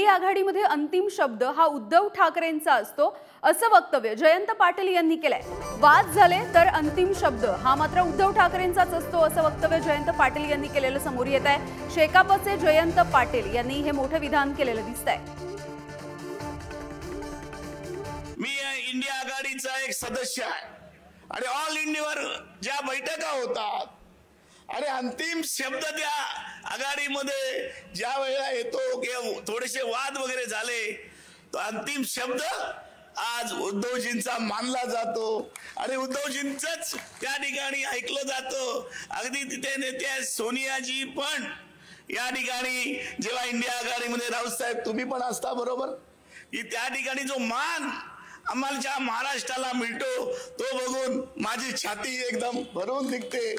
India आघाडीमध्ये अंतिम शब्द हा उद्धव ठाकरेंचा असतो असं वक्तव्य जयंत पाटील यांनी केलंय। वाद झाले तर अंतिम शब्द हा मात्र उद्धव ठाकरेंचाच असतो असं वक्तव्य जयंत पाटील यांनी केलेलं समोर येत आहे। शेकापचे जयंत पाटील यांनी हे मोठे विधान केलेलं दिसतंय। मी इंडिया आघाडीचा एक सदस्य आहे आणि ऑल इंडियावर ज्या बैठका होतात आणि अंतिम शब्द त्या आघाडीमध्ये ज्या वेळेला येतो की थोडेसे वाद वगैरे झाले तो अंतिम शब्द आज उद्धवजींचा मानला जातो आणि उद्धवजींचंच त्या ठिकाणी ऐकलं जातं। अगदी तिथे नेते सोनियाजी पण या ठिकाणी जेव्हा इंडिया आघाडीमध्ये राऊतसाहेब तुम्ही पण असता बरोबर की त्या ठिकाणी जो मान आम्हाला महाराष्ट्राला मिळतो तो बघून माझी छाती एकदम भरून निघते।